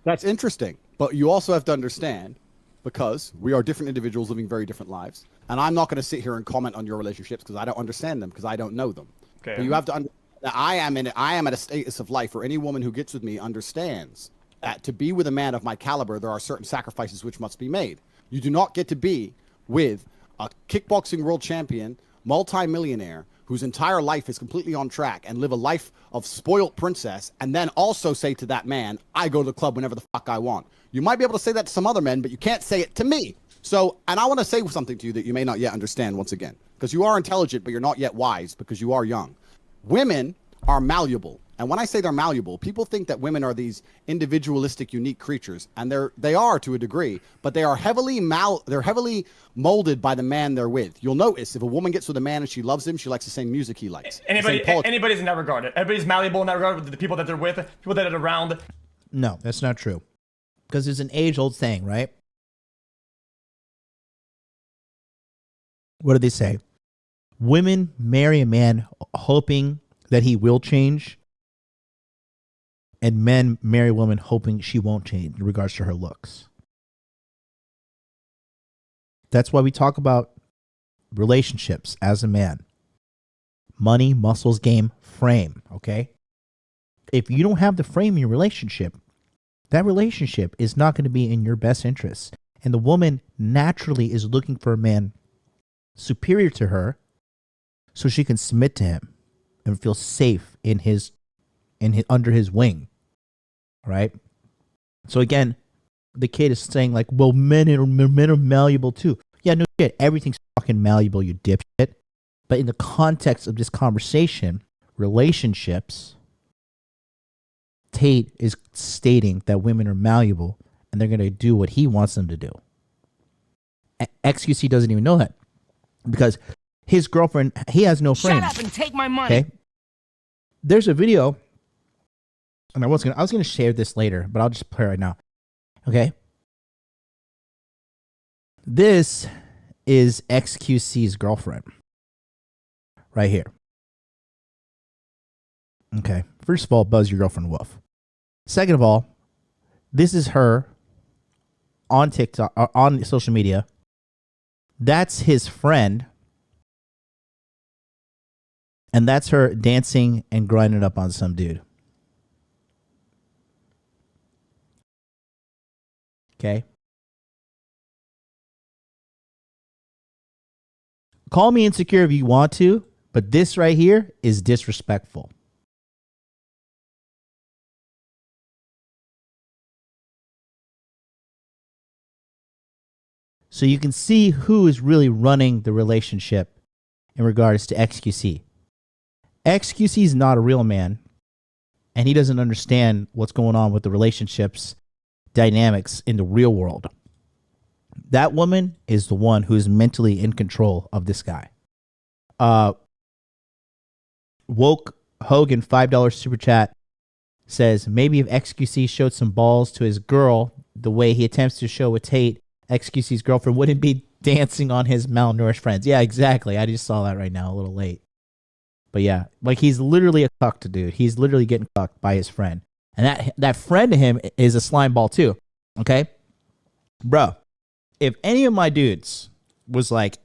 That's interesting. But you also have to understand, because we are different individuals living very different lives. And I'm not going to sit here and comment on your relationships because I don't understand them because I don't know them. But Okay. you have to understand that I am at a status of life where any woman who gets with me understands that to be with a man of my caliber, there are certain sacrifices which must be made. You do not get to be with a kickboxing world champion, multi-millionaire, whose entire life is completely on track and live a life of spoilt princess, and then also say to that man, I go to the club whenever the fuck I want. You might be able to say that to some other men, but you can't say it to me. So, and I want to say something to you that you may not yet understand once again, because you are intelligent, but you're not yet wise because you are young. Women are malleable. And when I say they're malleable, people think that women are these individualistic, unique creatures, and they are to a degree, but they are they're heavily molded by the man they're with. You'll notice if a woman gets with a man and she loves him, she likes the same music he likes. Anybody's in that regard. Everybody's malleable in that regard with the people that they're with, people that are around. No, that's not true. Because it's an age-old saying, right? What do they say? Women marry a man hoping that he will change, and men marry a woman hoping she won't change in regards to her looks. That's why we talk about relationships as a man. Money, muscles, game, frame, okay? If you don't have the frame in your relationship, that relationship is not going to be in your best interest. And the woman naturally is looking for a man superior to her so she can submit to him and feel safe in his under his wing. Right? So again, the kid is saying like, well, men are malleable too. Yeah, no shit. Everything's fucking malleable, you dipshit. But in the context of this conversation, relationships, Tate is stating that women are malleable and they're going to do what he wants them to do. XQC doesn't even know that because his girlfriend, he has no frame. Shut up and take my money. Okay? There's a video, and I was gonna share this later, but I'll just play it right now. Okay? This is XQC's girlfriend. Right here. Okay. First of all, buzz your girlfriend wolf. Second of all, this is her on TikTok, or on social media. That's his friend. And that's her dancing and grinding up on some dude. Okay. Call me insecure if you want to, but this right here is disrespectful. So you can see who is really running the relationship in regards to XQC. XQC is not a real man, and he doesn't understand what's going on with the relationships dynamics in the real world. That woman is the one who is mentally in control of this guy. Woke Hogan $5 super chat says maybe if XQC showed some balls to his girl the way he attempts to show with Tate, XQC's girlfriend wouldn't be dancing on his malnourished friends. Yeah, exactly. I just saw that right now, a little late. But yeah, like he's literally a cucked dude. He's literally getting cucked by his friend. And that friend to him is a slime ball too. Okay? Bro, if any of my dudes was like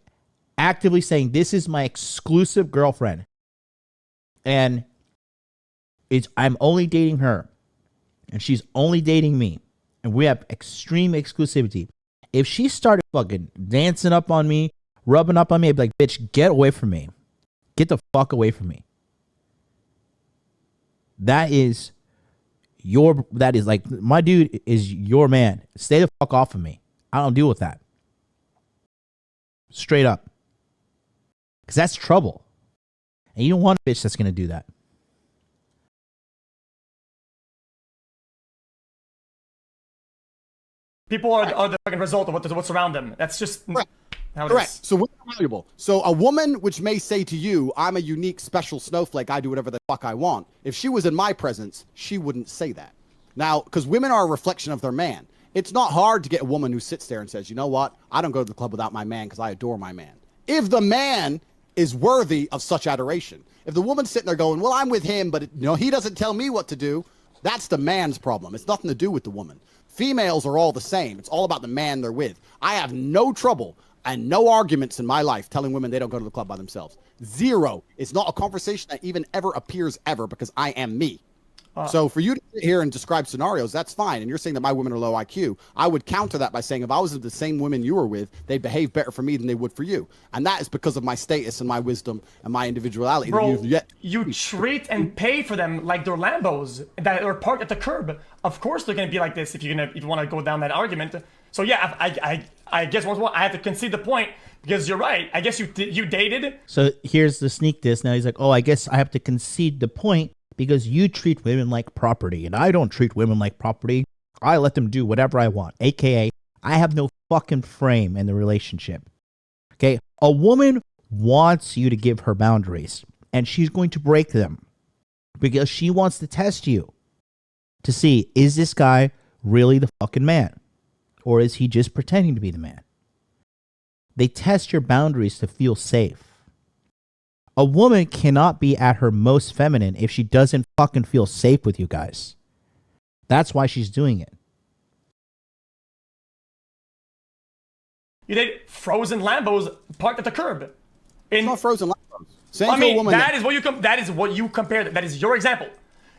actively saying this is my exclusive girlfriend and I'm only dating her and she's only dating me and we have extreme exclusivity, if she started fucking dancing up on me, rubbing up on me, I'd be like, bitch, get away from me. Get the fuck away from me. That is like, my dude is your man. Stay the fuck off of me. I don't deal with that. Straight up. Because that's trouble. And you don't want a bitch that's going to do that. People are the fucking result of what's around them. That's just how it Correct. is. So women are valuable. So a woman which may say to you, I'm a unique, special snowflake, I do whatever the fuck I want. If she was in my presence, she wouldn't say that. Now, because women are a reflection of their man. It's not hard to get a woman who sits there and says, you know what? I don't go to the club without my man because I adore my man. If the man is worthy of such adoration. If the woman's sitting there going, well, I'm with him, but he doesn't tell me what to do. That's the man's problem. It's nothing to do with the woman. Females are all the same. It's all about the man they're with. I have no trouble and no arguments in my life telling women they don't go to the club by themselves. Zero. It's not a conversation that even ever appears ever because I am me. So for you to sit here and describe scenarios, that's fine. And you're saying that my women are low IQ. I would counter that by saying if I was with the same women you were with, they'd behave better for me than they would for you. And that is because of my status and my wisdom and my individuality. Bro, you treat and pay for them like they're Lambos that are parked at the curb. Of course they're going to be like this if you want to go down that argument. So yeah, I guess once more I have to concede the point because you're right. I guess you dated. So here's the sneak diss. Now he's like, oh, I guess I have to concede the point because you treat women like property and I don't treat women like property. I let them do whatever I want. AKA, I have no fucking frame in the relationship. Okay? A woman wants you to give her boundaries and she's going to break them because she wants to test you to see, is this guy really the fucking man? Or is he just pretending to be the man? They test your boundaries to feel safe. A woman cannot be at her most feminine if she doesn't fucking feel safe with you guys. That's why she's doing it. You did frozen Lambos parked at the curb. It's not frozen Lambos. Saying I mean, woman that is what you compared. That is your example.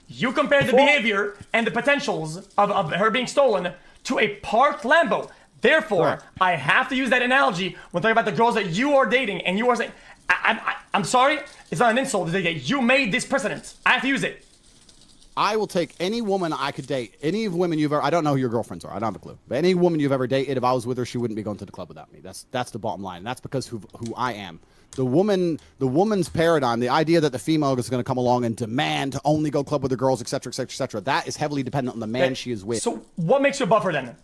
You compared the behavior and the potentials of her being stolen to a parked Lambo. Therefore, Correct. I have to use that analogy when talking about the girls that you are dating, and you are saying, I'm sorry, it's not an insult. You made this precedent. I have to use it. I will take any woman I could date. Any of women you've ever, I don't know who your girlfriends are. I don't have a clue. But any woman you've ever dated, if I was with her, she wouldn't be going to the club without me. That's the bottom line. And that's because who I am. The woman's paradigm, the idea that the female is going to come along and demand to only go club with the girls, etc., etc., etc., that is heavily dependent on the man she is with. So what makes you above her then?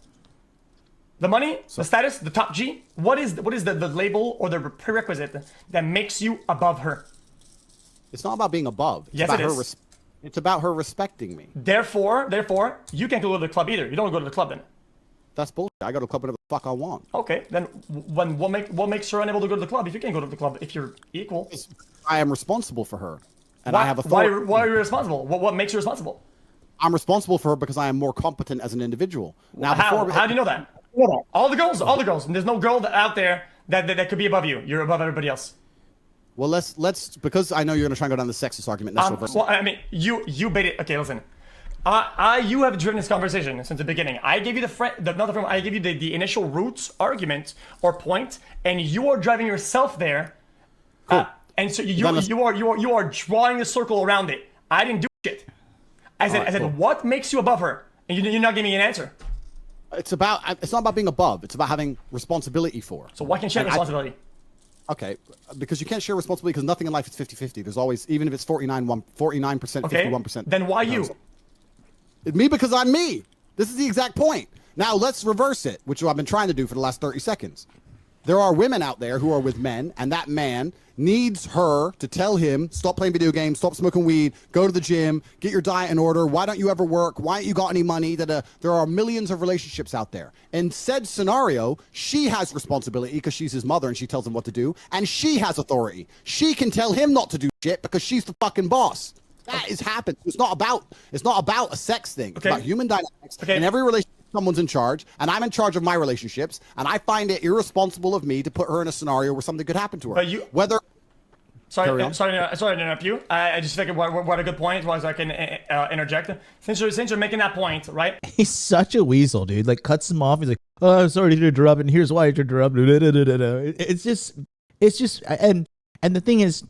The money, the status, the top G? What is the label or the prerequisite that makes you above her? It's not about being above. It's yes, about it her is. It's about her respecting me. Therefore, you can't go to the club either. You don't go to the club then. That's bullshit. I go to the club whenever the fuck I want. Okay, then what makes her unable to go to the club if you can't go to the club if you're equal? I am responsible for her, and I have authority. authority. Why are you responsible? What makes you responsible? I'm responsible for her because I am more competent as an individual. Now, how do you know that? All the girls. And there's no girl out there that could be above you. You're above everybody else. Well, let's because I know you're gonna try and go down the sexist argument. Well, I mean, you baited. Okay, listen. You have driven this conversation since the beginning. I gave you I gave you the initial roots argument or point, and you are driving yourself there. Cool. And so you are drawing a circle around it. I didn't do shit. I said, cool. What makes you above her? And you're not giving me an answer. It's not about being above. It's about having responsibility for. So why can't you share responsibility? Okay, because you can't share responsibility because nothing in life is 50-50. There's always, even if it's 49%, 51%. Then why you? Me, because I'm me. This is the exact point. Now let's reverse it, which I've been trying to do for the last 30 seconds. There are women out there who are with men, and that man needs her to tell him, stop playing video games, stop smoking weed, go to the gym, get your diet in order, why don't you ever work, why ain't you got any money, there are millions of relationships out there. In said scenario, she has responsibility because she's his mother and she tells him what to do, and she has authority. She can tell him not to do shit because she's the fucking boss. That is happened. It's not about a sex thing. It's about human dynamics. In every relationship, someone's in charge, and I'm in charge of my relationships, and I find it irresponsible of me to put her in a scenario where something could happen to her. Sorry to interrupt you. I just think what a good point was. I can interject. Since you're making that point, right? He's such a weasel, dude. Like, cuts him off. He's like, "Oh, I'm sorry to interrupt, and here's why I interrupt." It's just, and the thing is,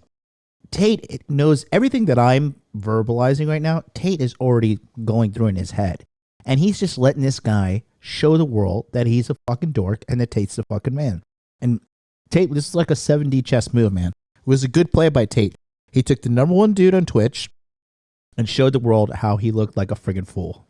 Tate knows everything that I'm verbalizing right now. Tate is already going through in his head. And he's just letting this guy show the world that he's a fucking dork and that Tate's the fucking man. And Tate, this is like a 7D chess move, man. It was a good play by Tate. He took the #1 dude on Twitch and showed the world how he looked like a friggin' fool.